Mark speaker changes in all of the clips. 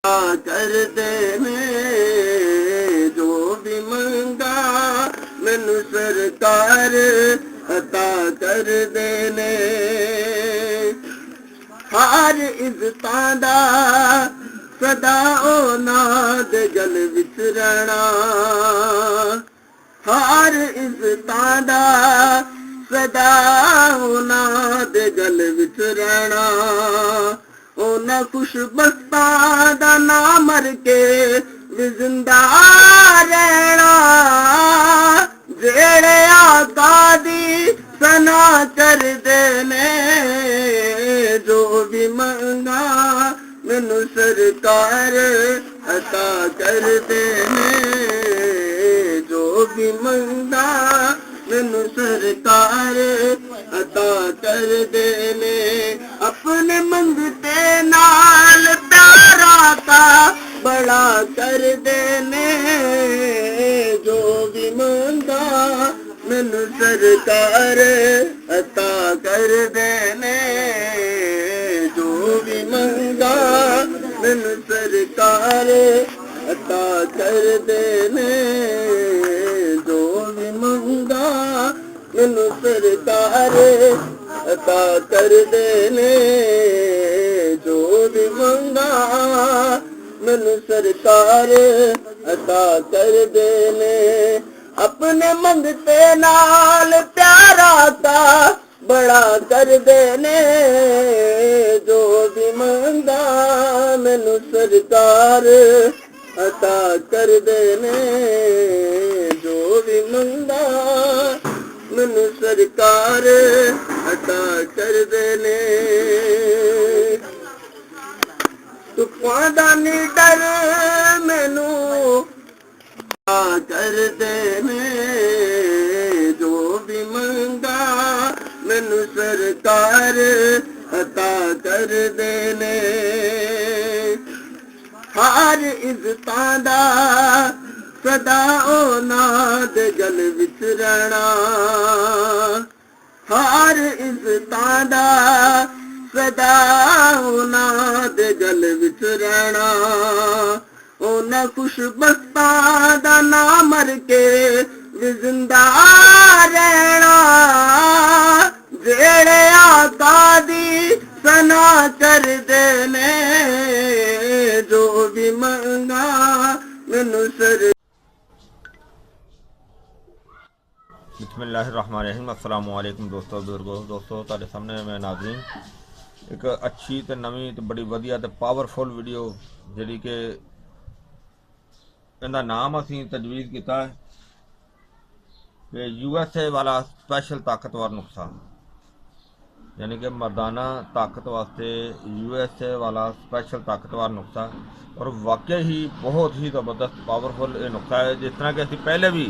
Speaker 1: कर देने जो भी मंगा मैनू सरकार अता कर देने हर इज्जतां दा सदा ओनां दे गल विच रहना हर इज्जतां दा सदा ओनां दे गल विच रहना ओना खुशबख्तां दा नाम मर के भी जिंदा रहना जेड़े आका दी सना कर देने जो भी मंगा मैनू सरकार अता कर देने जो भी मंगा मैनू सरकार अता कर देने अपने मंगते नाल प्यारा का बड़ा कर देने जो भी मंगा मैनू सरकार अता कर देने जो भी मंगा मैनू सरकार अता कर देने जो भी मंगा मैनू सरकार अता कर देने जो भी मंगा मैनू सरकार अता कर देने अपने मंगते नाल प्यारा का बड़ा कर देने जो भी मंगा मैनू सरकार अता कर देने जो भी मंगा मैनू सरकार अता कर देने तुफां दा नी डर मैनू कर देने जो भी मंगा मैनू सरकार अता कर देने हर इज्जतां दा सदा ओनां दे गल विच रहना हर इज्जतां दा सदा ओनां दे गल विच रहना ओना खुशबख्तां दा नाम मर के भी जिंदा रहना जेड़े आका दी सना कर देने जो भी मंगा मैनू सर
Speaker 2: बिस्मिल्लाहिर्रहमानिर्रहीम अस्सलाम वालेकुम दोस्तों बुजुर्गो दोस्तों तुहाडे सामने मैं नाज़रीन एक अच्छी ते नवीं ते बड़ी वधिया ते पावरफुल वीडियो जिहड़ी कि इहदा नाम असीं तजवीज़ किया है कि USA वाला स्पैशल ताकतवर नुस्खा यानी कि मर्दाना ताकत वास्ते USA वाला स्पैशल ताकतवर नुस्खा और वाकई ही बहुत ही ज़बरदस्त पावरफुल ये नुस्खा है। जिस तरह कि असीं पहले भी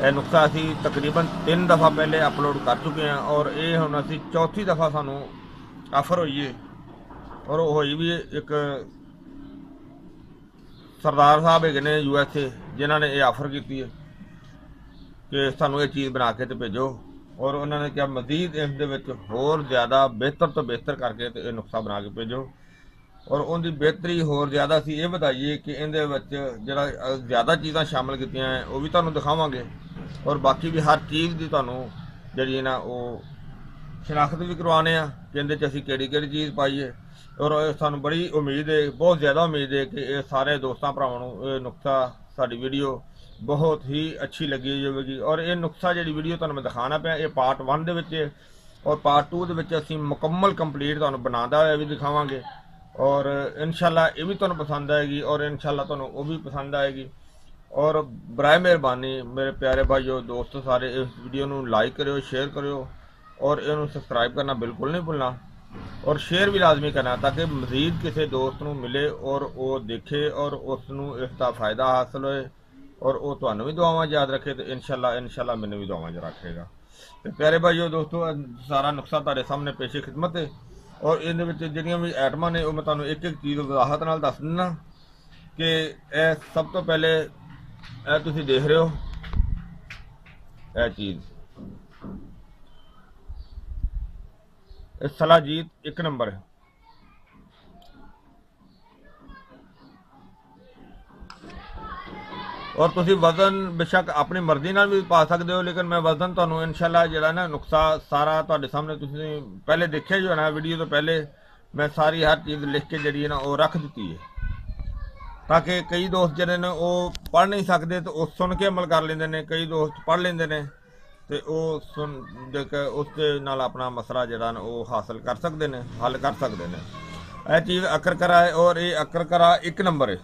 Speaker 2: यह नुस्खा असीं तकरीबन 3 दफ़ा पहले अपलोड कर चुके हैं और ये हुण असीं चौथी दफ़ा सानू ऑफर हुई है और हुई भी एक सरदार साहब है ने USA जिन्होंने ये ऑफर की है कि सानू ये चीज़ बना के तो भेजो और उन्होंने क्या मजीद इस होर ज़्यादा बेहतर तो बेहतर करके तो ये नुस्खा बना के भेजो और उनकी बेहतरी होर ज़्यादा असीं ये बताइए कि इहदे विच जिहड़ा ज़्यादा चीज़ां शामिल कीतियां हैं वो भी तुहानू दिखावांगे और बाकी भी हर चीज़ की तुहानू जिहड़ी ना वो शनाख्त भी करवाने कि इहदे च असीं किहड़ी चीज़ पाई है और सानू बड़ी उम्मीद है बहुत ज़्यादा उम्मीद है कि ये सारे दोस्तों भरावां नू ये नुस्खा साडी वीडियो बहुत ही अच्छी लगी होगी और ये नुस्खा जी वीडियो तुहानू मैं दिखाना पाया ये पार्ट 1 दे विच और पार्ट 2 दे विच असीं मुकम्मल कंप्लीट तुहानू बनांदा होया भी दिखावांगे और इंशाल्लाह ये भी तुहानू पसंद आएगी और इंशाल्लाह तुहानू वो भी पसंद आएगी और बराए मेहरबानी मेरे प्यारे भाइयों दोस्त सारे इस वीडियो नू लाइक करो शेयर करो और इन्हू सबसक्राइब करना बिल्कुल नहीं भुलना और शेयर भी लाजमी करना ताकि मजीद किसी दोस्त नू मिले और वो देखे और उसनू इसका फ़ायदा हासिल होए और वो तुहानू भी दुआवां याद रखे तो इंशाल्लाह मैंने भी दुआवां रखेगा। तो प्यारे भाइयों दोस्तों सारा नुस्खा तुहाडे सामने पेशे खिदमत है और इन जिहड़ियां भी आइटमां ने वो मैं तुहानू एक एक चीज़ वजाहत नाल दस दिना कि सब तो पहले तुसीं देख रहे हो चीज़ सलाजीत 1 नंबर है ਔਰ ਤੁਸੀਂ ਵਜ਼ਨ ਬੇਸ਼ੱਕ ਆਪਣੀ ਮਰਜ਼ੀ ਨਾਲ ਵੀ ਪਾ ਸਕਦੇ ਹੋ, ਲੇਕਿਨ ਮੈਂ ਵਜ਼ਨ ਤੁਹਾਨੂੰ ਇਨਸ਼ਾਅੱਲਾ ਜਿਹੜਾ ਨਾ ਨੁਕਸਾ ਸਾਰਾ ਤੁਹਾਡੇ ਸਾਹਮਣੇ ਤੁਸੀਂ ਪਹਿਲੇ ਦੇਖਿਆ ਹੀ ਹੋਣਾ ਵੀਡੀਓ ਤੋਂ ਪਹਿਲੇ ਮੈਂ ਸਾਰੀ ਹਰ ਚੀਜ਼ ਲਿਖ ਕੇ ਜਿਹੜੀ ਹੈ ਨਾ ਉਹ ਰੱਖ ਦਿੱਤੀ ਹੈ, ਤਾਂ ਕਿ ਕਈ ਦੋਸਤ ਜਿਹੜੇ ਨੇ ਉਹ ਪੜ੍ਹ ਨਹੀਂ ਸਕਦੇ ਤੇ ਉਹ ਸੁਣ ਕੇ ਅਮਲ ਕਰ ਲੈਂਦੇ ਨੇ, ਕਈ ਦੋਸਤ ਪੜ੍ਹ ਲੈਂਦੇ ਨੇ ਤੇ ਉਹ ਸੁਣ ਦੇਖ ਉਸ ਦੇ ਨਾਲ ਆਪਣਾ ਮਸਲਾ ਜਿਹੜਾ ਨਾ ਉਹ ਹਾਸਲ ਕਰ ਸਕਦੇ ਨੇ, ਹੱਲ ਕਰ ਸਕਦੇ ਨੇ। ਇਹ ਚੀਜ਼ ਅਕਰ ਕਰਾ ਹੈ ਔਰ ਇਹ ਅਕਰ ਕਰਾ 1 ਨੰਬਰ ਹੈ,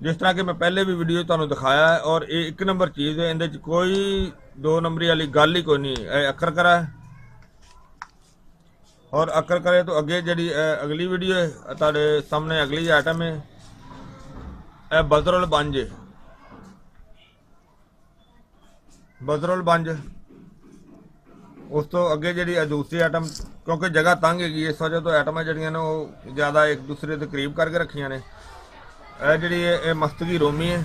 Speaker 2: ਜਿਸ ਤਰ੍ਹਾਂ ਕਿ ਮੈਂ ਪਹਿਲੇ ਵੀ ਵੀਡੀਓ ਤੁਹਾਨੂੰ ਦਿਖਾਇਆ ਹੈ, ਔਰ ਇਹ 1 ਨੰਬਰ ਚੀਜ਼ ਹੈ, ਇਹਦੇ 'ਚ ਕੋਈ 2 ਨੰਬਰੀ ਵਾਲੀ ਗੱਲ ਹੀ ਕੋਈ ਨਹੀਂ। ਇਹ ਅਕਰ ਕਰਾ ਹੈ ਔਰ ਅਕਰ ਕਰੇ ਤੋਂ ਅੱਗੇ ਜਿਹੜੀ ਅਗਲੀ ਵੀਡੀਓ ਹੈ ਤੁਹਾਡੇ ਸਾਹਮਣੇ ਅਗਲੀ ਆਈਟਮ ਹੈ, ਇਹ ਬਜ਼ਰੁਲ ਬੰਜ ਹੈ। ਬਜ਼ਰੁਲ ਬੰਜ ਉਸ ਤੋਂ ਅੱਗੇ ਜਿਹੜੀ ਦੂਸਰੀ ਆਈਟਮ, ਕਿਉਂਕਿ ਜਗ੍ਹਾ ਤੰਗ ਹੈਗੀ ਇਸ ਵਜ੍ਹਾ ਤੋਂ ਆਈਟਮਾਂ ਜਿਹੜੀਆਂ ਨੇ ਉਹ ਜ਼ਿਆਦਾ ਇੱਕ ਦੂਸਰੇ ਦੇ ਕਰੀਬ ਕਰਕੇ ਰੱਖੀਆਂ ਨੇ। ਇਹ ਜਿਹੜੀ ਇਹ ਮਸਤਗੀ ਰੋਮੀ ਹੈ,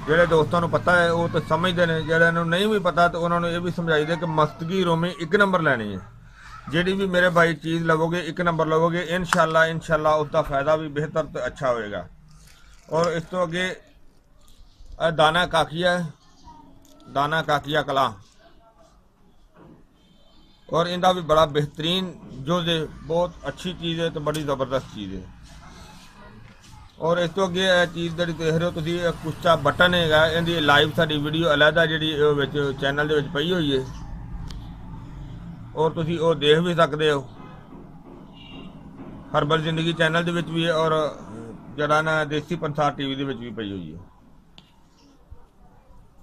Speaker 2: ਜਿਹੜੇ ਦੋਸਤਾਂ ਨੂੰ ਪਤਾ ਹੈ ਉਹ ਤਾਂ ਸਮਝਦੇ ਨੇ, ਜਿਹੜਿਆਂ ਨੂੰ ਨਹੀਂ ਵੀ ਪਤਾ ਤਾਂ ਉਹਨਾਂ ਨੂੰ ਇਹ ਵੀ ਸਮਝਾਈਦਾ ਕਿ ਮਸਤਗੀ ਰੋਮੀ 1 ਨੰਬਰ ਲੈਣੀ ਹੈ। ਜਿਹੜੀ ਵੀ ਮੇਰੇ ਭਾਈ ਚੀਜ਼ ਲਵੋਗੇ 1 ਨੰਬਰ ਲਵੋਗੇ, ਇਨਸ਼ਾਅੱਲਾ ਉਸ ਦਾ ਫਾਇਦਾ ਵੀ ਬਿਹਤਰ ਤੇ ਅੱਛਾ ਹੋਏਗਾ। ਔਰ ਇਸ ਤੋਂ ਅੱਗੇ ਦਾਣਾ ਕਾਕੀਆ ਹੈ, ਦਾਣਾ ਕਾਕੀਆ ਕਲਾ, और इनका भी बड़ा बेहतरीन जो है, बहुत अच्छी चीज़ है तो बड़ी ज़बरदस्त चीज़ है। और इस तो अगे चीज़ जी देख रहे हो तुम कुश्ता बटन है, इनकी लाइव साड़ी वीडियो अलहदा जी चैनल के पई हुई है और तुम वो देख भी सकते हो। हरबल जिंदगी चैनल के भी है और जरा ना देसी पंसार टीवी के भी पई हुई है।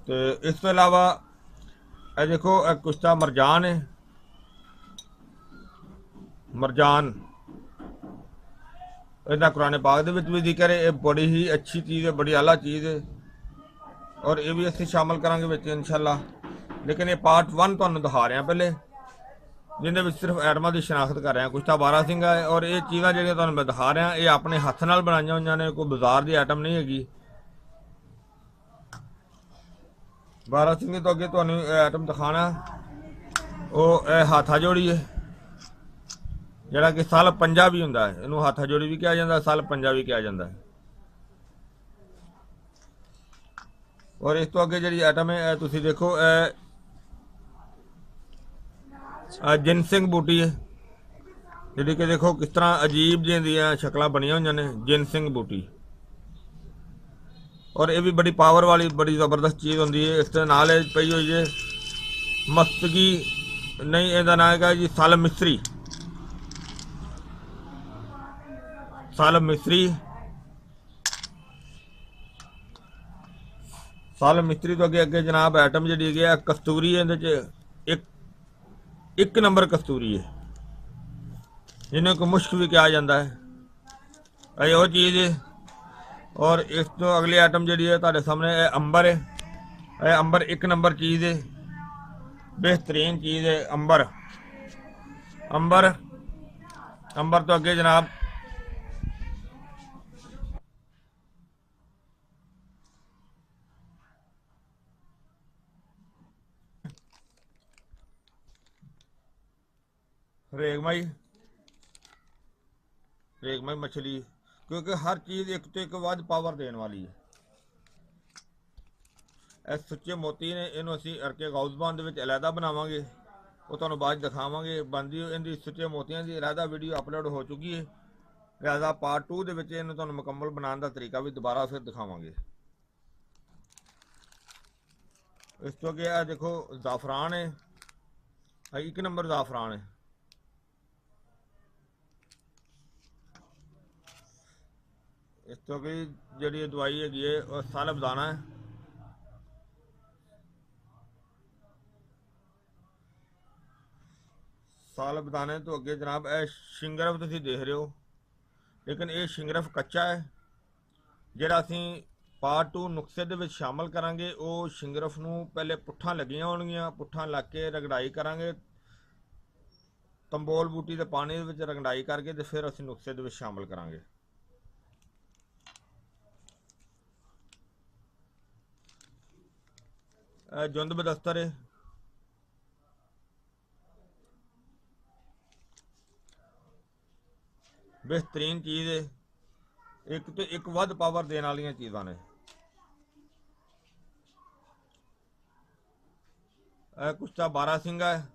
Speaker 2: तो इस तो इलावा देखो कुश्ता मरजान है, मरजान इहदा कुरान पाक दे विच भी जिक्र है। ये बड़ी ही अच्छी चीज़ है, बड़ी आला चीज़ है और ये भी असीं शामिल करांगे विच इंशाअल्लाह। लेकिन ये पार्ट 1 तुहानूं दिखा रहे हैं पहले, जिहदे विच सिर्फ आइटमां दी शनाख्त कर रहे हैं। कुश्ता बारा सिंगा है और ये चीज़ां जिहड़ियां तुहानूं मैं दिखा रहा ये अपने हत्थ नाल बनाईआं होईआं ने, कोई बाजार दी आइटम नहीं हैगी। बारा सिंगे तो अगे तुहानूं आइटम दिखाना वो हाथा जोड़ी है, ਜਿਹੜਾ कि साल पंजा भी ਹੁੰਦਾ है, ਇਹਨੂੰ ਹੱਥਾ ਜੋੜੀ भी ਕਿਹਾ ਜਾਂਦਾ, साल पंजा भी ਕਿਹਾ ਜਾਂਦਾ है। और इस तो अगे जी आइटम है तुसी देखो जिनसिंग बूटी है, जी कि देखो किस तरह अजीब जी शक्ल बनिया हुई ने, जिनसिंग बूटी। और ये भी बड़ी पावर वाली बड़ी ज़बरदस्त चीज़ होंगी है। इस नाल पई हुई है मस्तगी, नहीं इसका नाम है जी साल मिस्री, साल मिस्री। साल मिस्त्री तो अगे अगे जनाब आइटम जी है कस्तूरी है, एक नंबर कस्तूरी है, जिन्हें को मुश्क भी कहा जाता है, यो चीज़ है। और इस तो अगली आइटम जी है तुहाडे सामने अंबर है, अंबर 1 नंबर चीज़ है, बेहतरीन चीज़ है अंबर। अंबर अंबर तो अगे जनाब रेगमाई, रेगमाई मछली, क्योंकि हर चीज़ एक तो एक बाद पावर देने वाली है। इस सुच्चे मोती ने इन्हों असी अरके गौसबान के अलहदा बनावांगे, वो तुहानूं बाद दिखावांगे। बनदी इनकी सुच्चे मोतियां की अलहदा वीडियो अपलोड हो चुकी है, लिहाजा पार्ट 2 के विच इन्हूं तुहानूं मुकम्मल बनाने का तरीका भी दोबारा फिर दिखावांगे। इस तो अगे देखो ज़ाफ़रान है, 1 नंबर ज़ाफ़रान है। इस तो अगे जी दवाई हैगी है और सालब दाना है, सालब दाने तो अगे जनाब शिंगरफ तुसीं देख रहे हो, लेकिन ये शिंगरफ कच्चा है। जिहड़ा असीं पार्ट 2 नुस्खे दे विच शामिल करांगे वो शिंगरफ नूं पहले पुट्ठां लगियां होणगीਆਂ, पुट्ठां लग के रगड़ाई करांगे, तंबोल बूटी दे पानी दे विच रगड़ाई करके ते फिर असीं नुस्खे दे विच शामिल करांगे। जुंद बदस्तर है, बेहतरीन चीज़ है, एक तो एक वध पावर देने वाली चीज़ां ने। ਇਹ ਕੁਸ਼ਤਾ ਬਾਰਾ ਸਿੰਘ ਹੈ,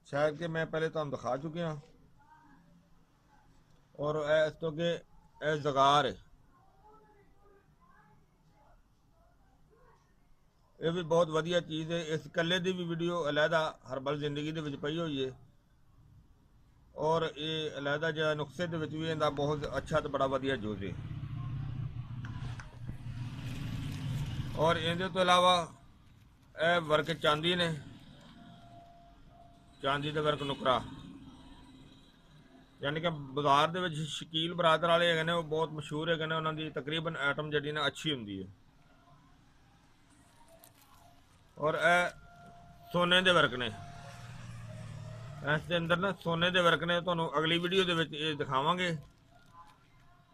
Speaker 2: ਸ਼ਾਇਦ ਕਿ ਮੈਂ ਪਹਿਲੇ ਤੁਹਾਨੂੰ ਦਿਖਾ ਚੁੱਕਿਆ। ਔਰ ਇਸ ਤੋਂ ਅੱਗੇ ਇਹ ਜ਼ਗਾਰ ਹੈ, ਇਹ ਵੀ ਬਹੁਤ ਵਧੀਆ ਚੀਜ਼ ਹੈ। ਇਸ ਕੱਲੇ ਦੀ ਵੀ ਵੀਡੀਓ ਅਲੱਗਾ ਹਰਬਲ ਜ਼ਿੰਦਗੀ ਦੇ ਵਿੱਚ ਪਈ ਹੋਈ ਹੈ, ਔਰ ਇਹ ਅਲੱਗਾ ਜਿਹਾ ਨੁਕਸੇ ਦੇ ਵਿੱਚ ਵੀ ਇਹਦਾ ਬਹੁਤ ਅੱਛਾ ਤੇ ਬੜਾ ਵਧੀਆ ਜੂਸ ਹੈ। ਔਰ ਇਹਦੇ ਤੋਂ ਇਲਾਵਾ ਇਹ ਵਰਕ ਚਾਂਦੀ ਨੇ, ਚਾਂਦੀ ਦੇ ਵਰਕ ਨੁਕਰਾ, ਯਾਨੀ ਕਿ ਬਾਜ਼ਾਰ ਦੇ ਵਿੱਚ ਸ਼ਕੀਲ ਬਰਾਦਰ ਵਾਲੇ ਹੈਗੇ ਨੇ, ਉਹ ਬਹੁਤ ਮਸ਼ਹੂਰ ਹੈਗੇ ਨੇ, ਉਹਨਾਂ ਦੀ ਤਕਰੀਬਨ ਆਈਟਮ ਜਿਹੜੀ ਨਾ ਅੱਛੀ ਹੁੰਦੀ ਹੈ। ਔਰ ਇਹ ਸੋਨੇ ਦੇ ਵਰਕ ਨੇ, ਇਸ ਦੇ ਅੰਦਰ ਨਾ ਸੋਨੇ ਦੇ ਵਰਕ ਨੇ, ਤੁਹਾਨੂੰ ਅਗਲੀ ਵੀਡੀਓ ਦੇ ਵਿੱਚ ਇਹ ਦਿਖਾਵਾਂਗੇ,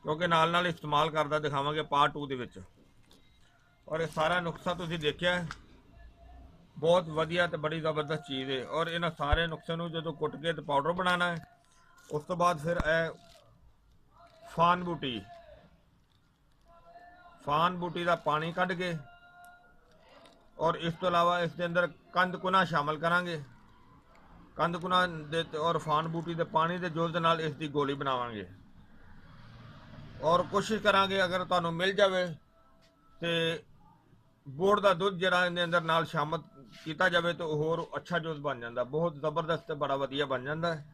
Speaker 2: ਕਿਉਂਕਿ ਨਾਲ ਨਾਲ ਇਸਤੇਮਾਲ ਕਰਦਾ ਦਿਖਾਵਾਂਗੇ ਪਾਰਟ 2 ਦੇ ਵਿੱਚ। ਔਰ ਇਹ ਸਾਰਾ ਨੁਕਸਾ ਤੁਸੀਂ ਦੇਖਿਆ, ਬਹੁਤ ਵਧੀਆ ਤੇ ਬੜੀ ਜ਼ਬਰਦਸਤ ਚੀਜ਼ ਹੈ। ਔਰ ਇਹਨਾਂ ਸਾਰੇ ਨੁਕਸੇ ਨੂੰ ਜਦੋਂ ਕੁੱਟ ਕੇ ਤੇ ਪਾਊਡਰ ਬਣਾਉਣਾ ਹੈ, ਉਸ ਤੋਂ ਬਾਅਦ ਫਿਰ ਇਹ ਫਾਨ ਬੂਟੀ ਦਾ ਪਾਣੀ ਕੱਢ ਕੇ, ਔਰ ਇਸ ਤੋਂ ਇਲਾਵਾ ਇਸ ਦੇ ਅੰਦਰ ਕੰਦ ਕੁਨਾ ਸ਼ਾਮਲ ਕਰਾਂਗੇ। ਕੰਦ ਕੁਨਾ ਦੇ ਔਰ ਫਾਨ ਬੂਟੀ ਦੇ ਪਾਣੀ ਦੇ ਜੋਲ ਦੇ ਨਾਲ ਇਸ ਦੀ ਗੋਲੀ ਬਣਾਵਾਂਗੇ। ਔਰ ਕੋਸ਼ਿਸ਼ ਕਰਾਂਗੇ ਅਗਰ ਤੁਹਾਨੂੰ ਮਿਲ ਜਾਵੇ ਤੇ ਬੋੜ ਦਾ ਦੁੱਧ ਜਿਹੜਾ ਇਹਦੇ ਅੰਦਰ ਨਾਲ ਸ਼ਾਮਲ ਕੀਤਾ ਜਾਵੇ ਤਾਂ ਹੋਰ ਅੱਛਾ ਜੂਸ ਬਣ ਜਾਂਦਾ, ਬਹੁਤ ਜ਼ਬਰਦਸਤ ਤੇ ਬੜਾ ਵਧੀਆ ਬਣ ਜਾਂਦਾ ਹੈ।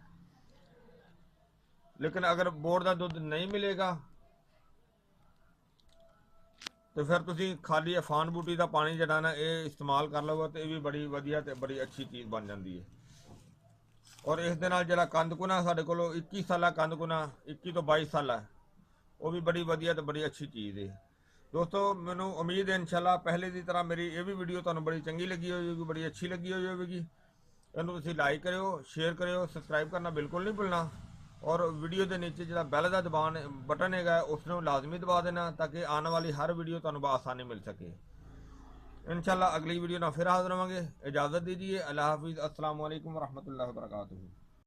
Speaker 2: ਲੇਕਿਨ ਅਗਰ ਬੋੜ ਦਾ ਦੁੱਧ ਨਹੀਂ ਮਿਲੇਗਾ ਤੇ ਫਿਰ ਤੁਸੀਂ ਖਾਲੀ ਫਾਨ ਬੂਟੀ ਦਾ ਪਾਣੀ ਜਿਹੜਾ ਨਾ ਇਹ ਇਸਤੇਮਾਲ ਕਰ ਲਵੋ ਤੇ ਇਹ ਵੀ ਬੜੀ ਵਧੀਆ ਤੇ ਬੜੀ ਅੱਛੀ ਚੀਜ਼ ਬਣ ਜਾਂਦੀ ਹੈ। ਔਰ ਇਸ ਦੇ ਨਾਲ ਜਿਹੜਾ ਕੰਦ ਕੁਨਾ ਸਾਡੇ ਕੋਲ 21 ਸਾਲਾ ਕੰਦ ਕੁਨਾ 21 ਤੋਂ 22 ਸਾਲਾ, ਉਹ ਵੀ ਬੜੀ ਵਧੀਆ ਤੇ ਬੜੀ ਅੱਛੀ ਚੀਜ਼ ਹੈ। ਦੋਸਤੋ ਮੈਨੂੰ ਉਮੀਦ ਹੈ ਇਨਸ਼ਾਅੱਲਾ ਪਹਿਲੇ ਦੀ ਤਰ੍ਹਾਂ ਮੇਰੀ ਇਹ ਵੀ ਵੀਡੀਓ ਤੁਹਾਨੂੰ ਬੜੀ ਚੰਗੀ ਲੱਗੀ ਹੋਵੇਗੀ, ਬੜੀ ਅੱਛੀ ਲੱਗੀ ਹੋਵੇਗੀ। ਇਹਨੂੰ ਤੁਸੀਂ ਲਾਈਕ ਕਰਿਓ, ਸ਼ੇਅਰ ਕਰਿਓ, ਸਬਸਕ੍ਰਾਈਬ ਕਰਨਾ ਬਿਲਕੁਲ ਨਹੀਂ ਭੁੱਲਣਾ। ਔਰ ਵੀਡੀਓ ਦੇ ਨੀਚੇ ਜਿਹੜਾ ਬੈਲ ਦਾ ਬਟਨ ਹੈਗਾ ਉਸ ਨੂੰ ਲਾਜ਼ਮੀ ਦਬਾ ਦੇਣਾ, ਤਾਂ ਕਿ ਆਉਣ ਵਾਲੀ ਹਰ ਵੀਡੀਓ ਤੁਹਾਨੂੰ ਬਆਸਾਨੀ ਮਿਲ ਸਕੇ। इंशाल्लाह अगली वीडियो ना फिर हाजिर होंगे। इजाज़त दीजिए। अल्लाह हाफिज़। अस्सलाम वालेकुम रहमतुल्लाहि व बरकातुहू।